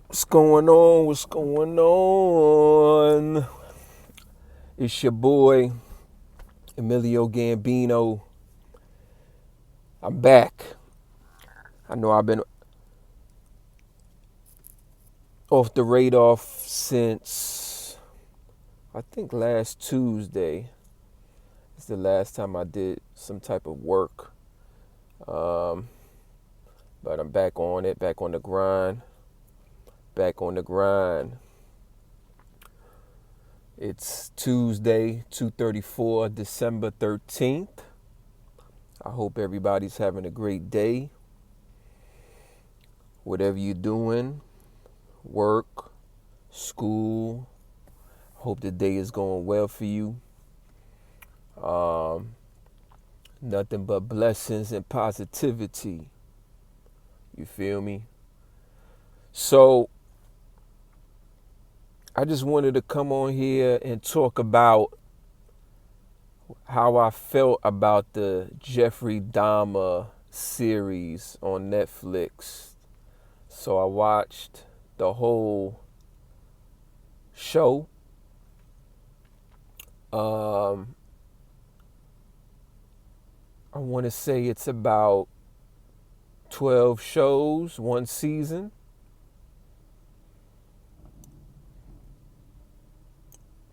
What's going on? What's going on? It's your boy, Emilio Gambino. I'm back. I know I've been off the radar since, I think last Tuesday. It's the last time I did some type of work. But I'm back on it, back on the grind. It's Tuesday, 2:34, December 13th. I hope everybody's having a great day. Whatever you're doing, work, school, hope the day is going well for you. Nothing but blessings and positivity. You feel me? So, I just wanted to come on here and talk about how I felt about the Jeffrey Dahmer series on Netflix. So I watched the whole show. I want to say it's about 12 shows, one season.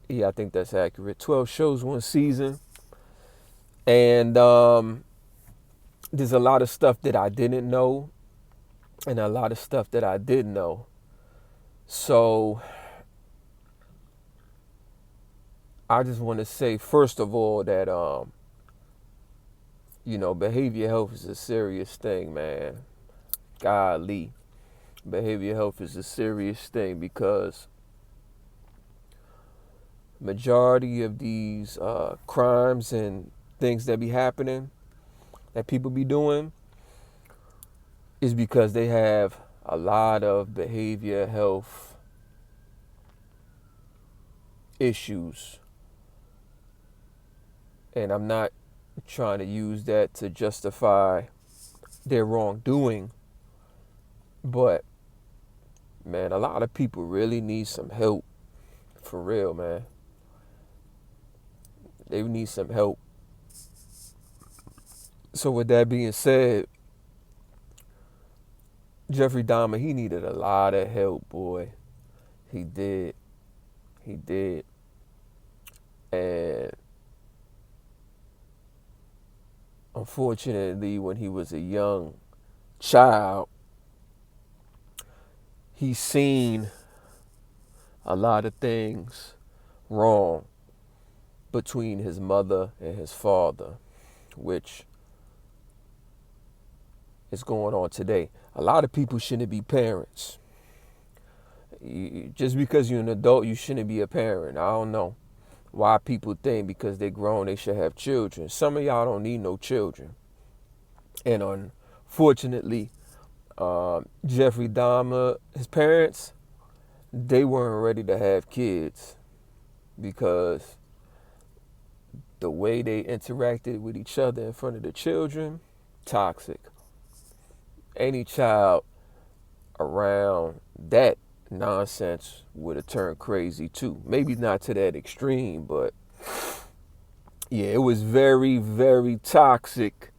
Yeah, I think that's accurate. 12 shows, one season. And there's a lot of stuff that I didn't know and a lot of stuff that I did know. So I just want to say, first of all, that, behavior health is a serious thing, man. Golly. Behavior health is a serious thing because majority of these crimes and things that be happening, that people be doing, is because they have a lot of behavior health issues. And I'm not trying to use that to justify their wrongdoing, but man, a lot of people really need some help. For real, man. They need some help. So with that being said, Jeffrey Dahmer, he needed a lot of help, boy. He did. And unfortunately, when he was a young child, he seen a lot of things wrong between his mother and his father, which is going on today. A lot of people shouldn't be parents. Just because you're an adult, you shouldn't be a parent. I don't know why people think because they're grown they should have children. Some of y'all don't need no children. And unfortunately, Jeffrey Dahmer, his parents, they weren't ready to have kids because the way they interacted with each other in front of the children, toxic. Any child around that nonsense would have turned crazy too. Maybe not to that extreme, but yeah, it was very, very toxic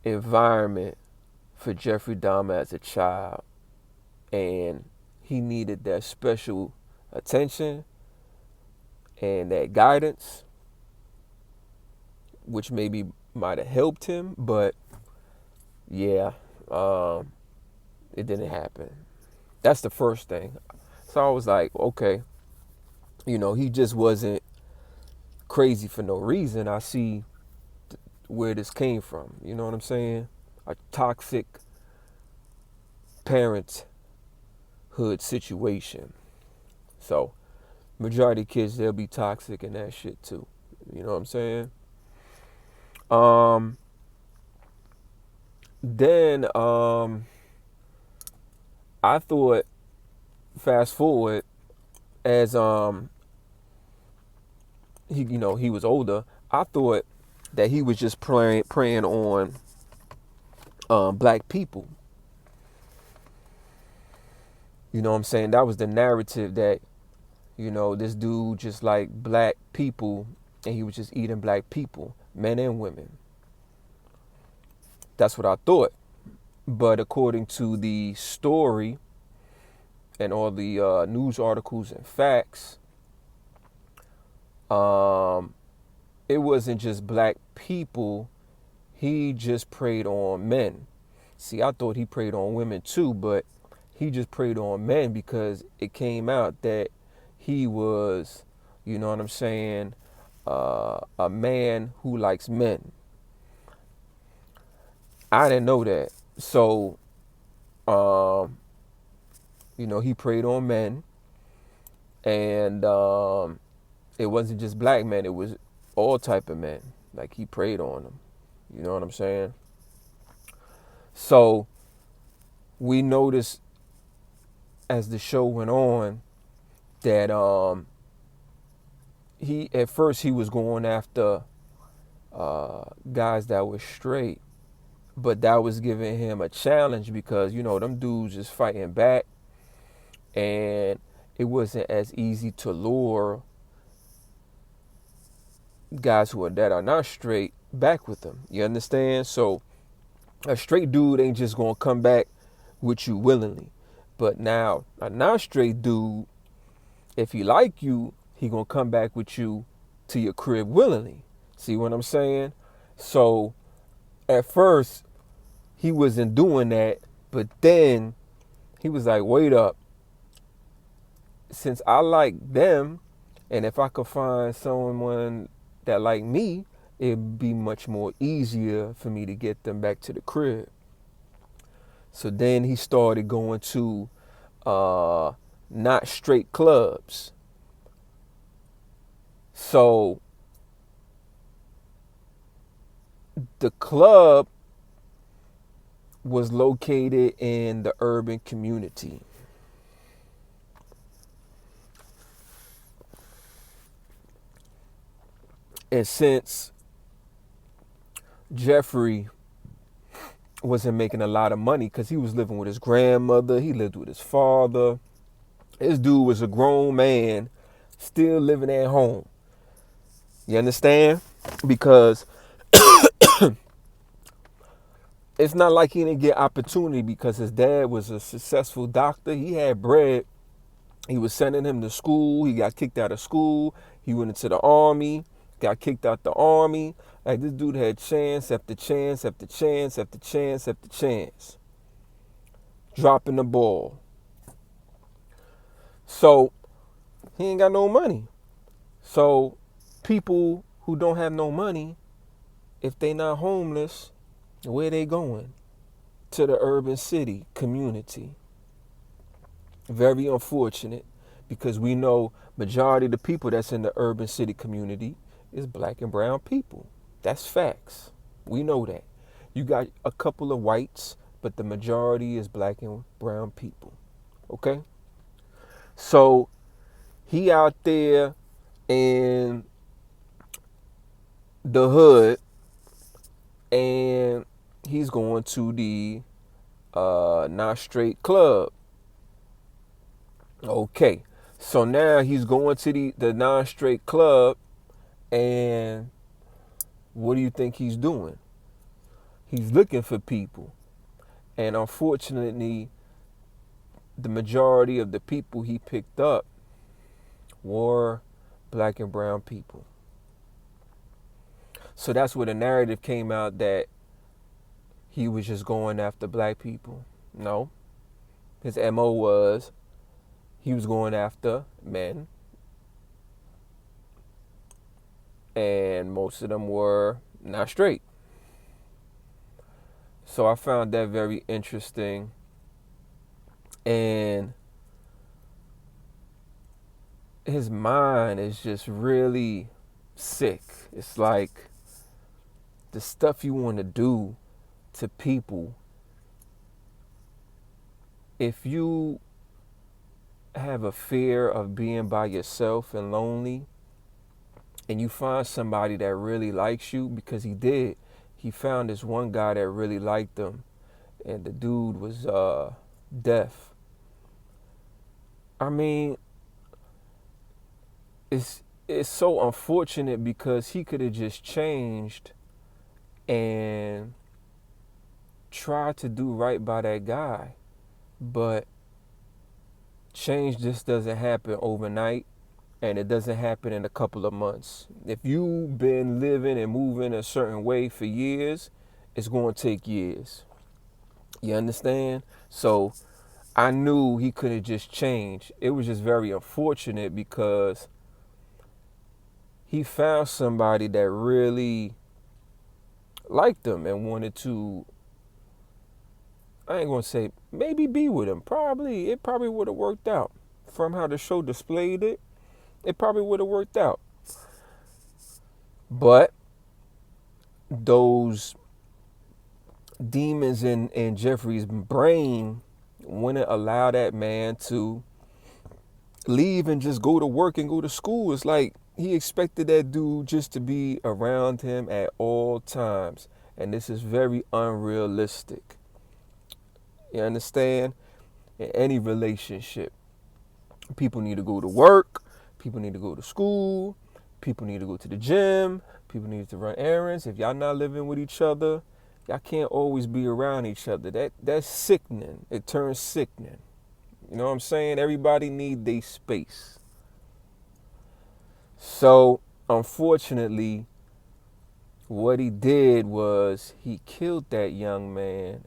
environment for Jeffrey Dahmer as a child. And he needed that special attention and that guidance, which maybe might have helped him, but yeah, it didn't happen. That's the first thing. So I was like, okay, he just wasn't crazy for no reason. I see where this came from. You know what I'm saying? A toxic parenthood situation. So majority of kids, they'll be toxic in that shit too. You know what I'm saying? Then I thought, fast forward, as he was older, I thought that he was just preying on black people. You know what I'm saying? That was the narrative that, this dude just like black people and he was just eating black people, men and women. That's what I thought. But according to the story and all the news articles and facts, it wasn't just black people. He just preyed on men. See, I thought he preyed on women too, but he just preyed on men because it came out that he was, you know what I'm saying, a man who likes men. I didn't know that. So, he preyed on men. And it wasn't just black men. It was all type of men. Like, he preyed on them. You know what I'm saying? So, we noticed as the show went on that at first he was going after guys that were straight, but that was giving him a challenge because them dudes is fighting back, and it wasn't as easy to lure guys that are not straight back with them. You understand? So a straight dude ain't just gonna come back with you willingly. But now a not straight dude, if he like you, he gonna come back with you to your crib willingly. See what I'm saying? So at first he wasn't doing that, but then he was like, wait up. Since I like them, and if I could find someone that like me, it'd be much more easier for me to get them back to the crib. So then he started going to not straight clubs. So the club was located in the urban community. And since Jeffrey wasn't making a lot of money because he was living with his grandmother, he lived with his father. This dude was a grown man still living at home. You understand? Because it's not like he didn't get opportunity because his dad was a successful doctor. He had bread. He was sending him to school. He got kicked out of school. He went into the army, got kicked out the army. Like, this dude had chance after chance after chance after chance after chance. Dropping the ball. So he ain't got no money. So people who don't have no money, if they not homeless, where they going? To the urban city community. Very unfortunate, because we know majority of the people that's in the urban city community is black and brown people. That's facts. We know that. You got a couple of whites, but the majority is black and brown people. Okay? So he out there in the hood, and he's going to the not straight club. Okay, so now he's going to the non-straight club, and what do you think he's doing? He's looking for people, and unfortunately, the majority of the people he picked up were black and brown people. So that's where the narrative came out that he was just going after black people. No, his MO was he was going after men, and most of them were not straight. So I found that very interesting, and his mind is just really sick. It's like the stuff you want to do to people. If you have a fear of being by yourself and lonely, and you find somebody that really likes you, because he found this one guy that really liked him, and the dude was deaf. I mean, it's so unfortunate because he could have just changed and tried to do right by that guy. But change just doesn't happen overnight, and it doesn't happen in a couple of months. If you've been living and moving a certain way for years, it's going to take years. You understand? So I knew he could have just changed. It was just very unfortunate because he found somebody that really liked him and wanted to, I ain't going to say maybe be with him. It probably would have worked out. From how the show displayed it, it probably would have worked out. But those demons in Jeffrey's brain wouldn't allow that man to leave and just go to work and go to school. It's like he expected that dude just to be around him at all times. And this is very unrealistic. You understand? In any relationship, people need to go to work. People need to go to school. People need to go to the gym. People need to run errands. If y'all not living with each other, y'all can't always be around each other. That's sickening. It turns sickening. You know what I'm saying? Everybody need their space. So, unfortunately, what he did was he killed that young man.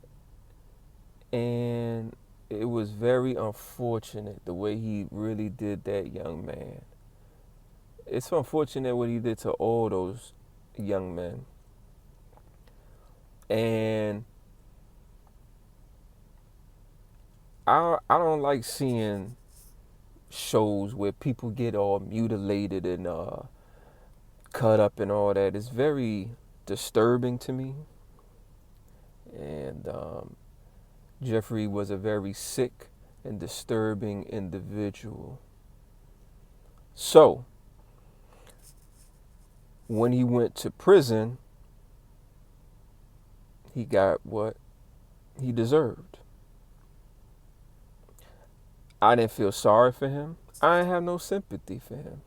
And it was very unfortunate the way he really did that young man. It's unfortunate what he did to all those young men. And I don't like seeing shows where people get all mutilated and cut up and all that. It's very disturbing to me. And Jeffrey was a very sick and disturbing individual. So, when he went to prison, he got what he deserved. I didn't feel sorry for him. I didn't have no sympathy for him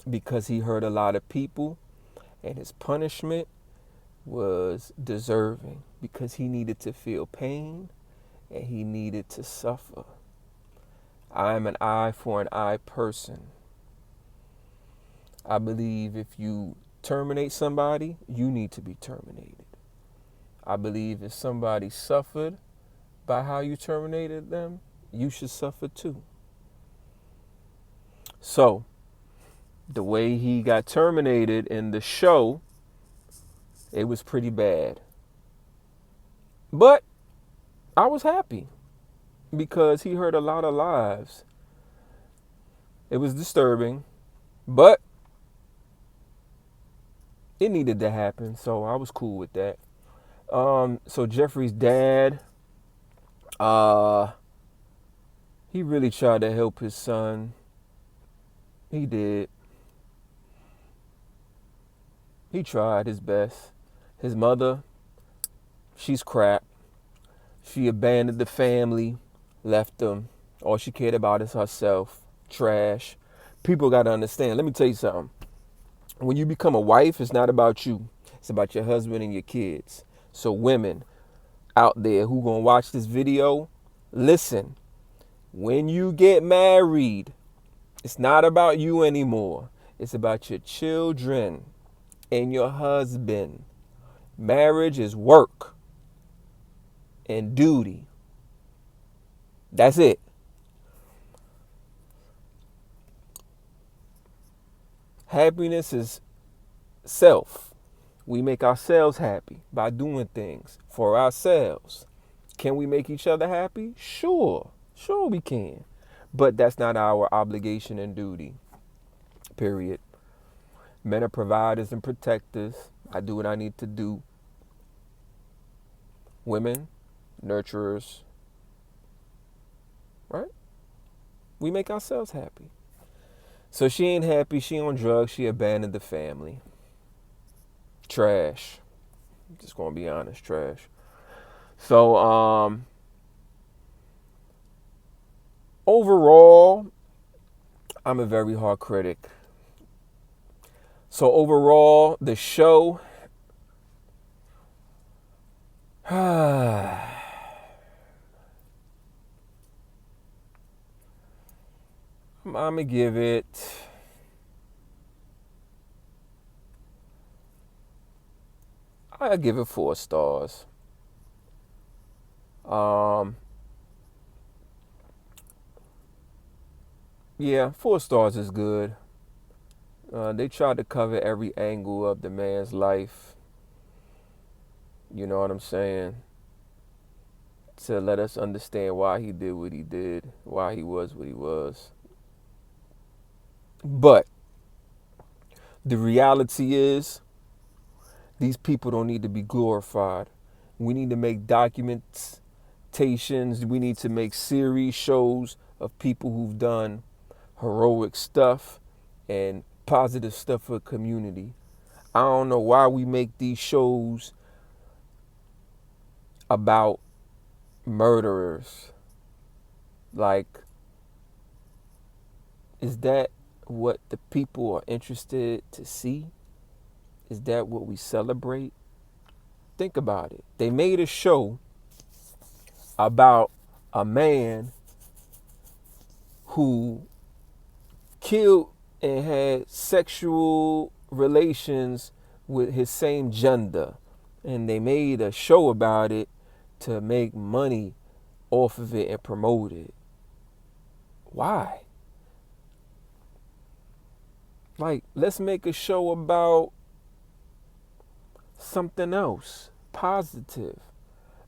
because he hurt a lot of people, and his punishment was deserving because he needed to feel pain and he needed to suffer. I'm an eye for an eye person. I believe if you terminate somebody, you need to be terminated. I believe if somebody suffered by how you terminated them, you should suffer too. So, the way he got terminated in the show, it was pretty bad. But I was happy because he hurt a lot of lives. It was disturbing, but it needed to happen, so I was cool with that. So Jeffrey's dad, he really tried to help his son. He did. He tried his best. His mother, she's crap. She abandoned the family, left them. All she cared about is herself. Trash. People got to understand. Let me tell you something. When you become a wife, it's not about you. It's about your husband and your kids. So women out there who gonna watch this video, listen. When you get married, it's not about you anymore. It's about your children and your husband. Marriage is work and duty. That's it. Happiness is self. We make ourselves happy by doing things for ourselves. Can we make each other happy? Sure we can. But that's not our obligation and duty. Period. Men are providers and protectors. I do what I need to do. Women, nurturers. Right? We make ourselves happy. So she ain't happy. She on drugs. She abandoned the family. Trash. Just gonna be honest, trash. So, overall, I'm a very hard critic. So overall, the show, I'm gonna give it I give it 4 stars. Yeah, 4 stars is good. They tried to cover every angle of the man's life. You know what I'm saying? To let us understand why he did what he did, why he was what he was. But the reality is, these people don't need to be glorified. We need to make documentations. We need to make series shows of people who've done heroic stuff and positive stuff for the community. I don't know why we make these shows about murderers. Like, is that what the people are interested to see? Is that what we celebrate? Think about it. They made a show about a man who killed and had sexual relations with his same gender. And they made a show about it to make money off of it and promote it. Why? Like, let's make a show about something else, positive.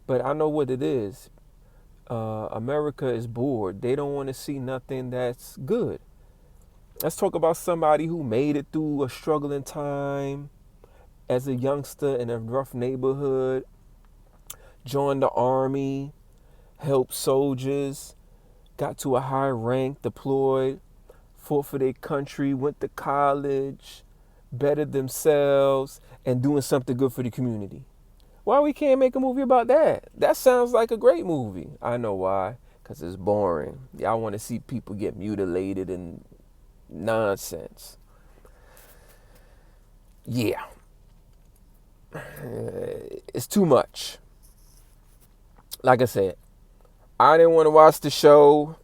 But I know what it is. America is bored. They don't want to see nothing that's good. Let's talk about somebody who made it through a struggling time as a youngster in a rough neighborhood, joined the army, helped soldiers, got to a high rank, deployed, fought for their country, went to college, bettered themselves, and doing something good for the community. Why we can't make a movie about that? That sounds like a great movie. I know why. Because it's boring. Y'all want to see people get mutilated and nonsense. Yeah. It's too much. Like I said, I didn't want to watch the show,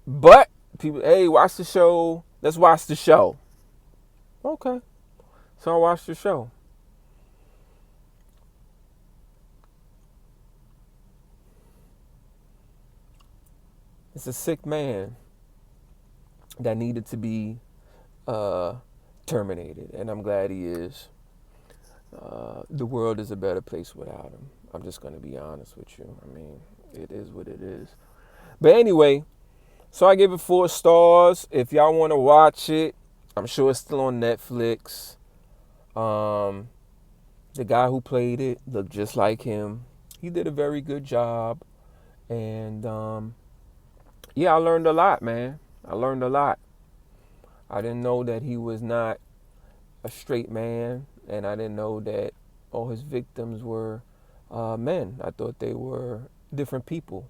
but people, hey, watch the show. Let's watch the show. Okay. So I watched the show. It's a sick man that needed to be terminated, and I'm glad he is. The world is a better place without him. I'm just going to be honest with you. I mean, it is what it is. But anyway, so I give it 4 stars. If y'all want to watch it, I'm sure it's still on Netflix. The guy who played it looked just like him. He did a very good job. And yeah, I learned a lot, man. I learned a lot. I didn't know that he was not a straight man, and I didn't know that all his victims were men. I thought they were different people,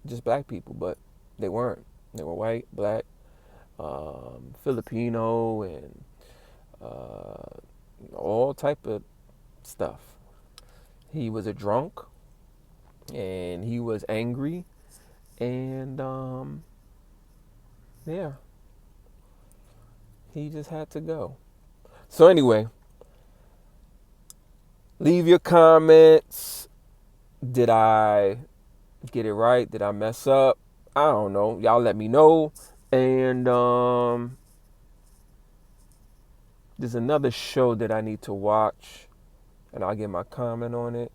just black people, but they weren't. They were white, black, Filipino, and all type of stuff. He was a drunk, and he was angry, and yeah, he just had to go. So anyway, leave your comments. Did I get it right? Did I mess up? I don't know. Y'all let me know. And there's another show that I need to watch, and I'll give my comment on it.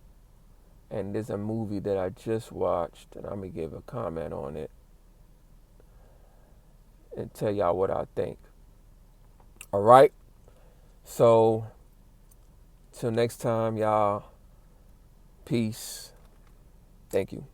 And there's a movie that I just watched, and I'm going to give a comment on it and tell y'all what I think. All right? So, till next time, y'all. Peace. Thank you.